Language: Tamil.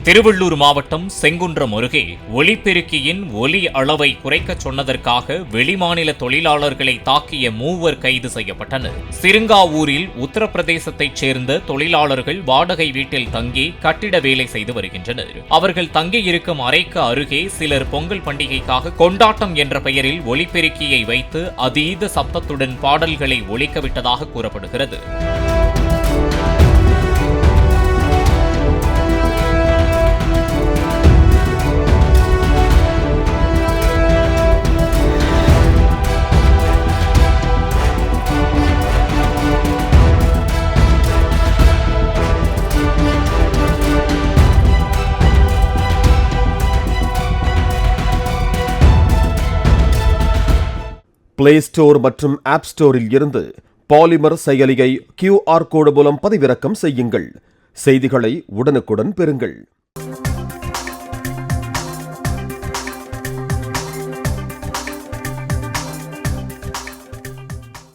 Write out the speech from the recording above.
திருவள்ளூர் மாவட்டம் செங்குன்றம் அருகே ஒலிபெருக்கியின் ஒலி அளவை குறைக்கச் சொன்னதற்காக வெளிமாநில தொழிலாளர்களை தாக்கிய 3 கைது செய்யப்பட்டனர். சிறுங்காவூரில் உத்தரப்பிரதேசத்தைச் சேர்ந்த தொழிலாளர்கள் வாடகை வீட்டில் தங்கி கட்டிட வேலை செய்து வருகின்றனர். அவர்கள் தங்கியிருக்கும் அறைக்கு அருகே சிலர் பொங்கல் பண்டிகைக்காக கொண்டாட்டம் என்ற பெயரில் ஒலிபெருக்கியை வைத்து அதீத சப்தத்துடன் பாடல்களை ஒலிக்கவிட்டதாக கூறப்படுகிறது. பிளே ஸ்டோர் மற்றும் ஆப் ஸ்டோரில் இருந்து பாலிமர் செயலியை QR கோடு மூலம் பதிவிறக்கம் செய்யுங்கள். செய்திகளை உடனுக்குடன் பெறுங்கள்.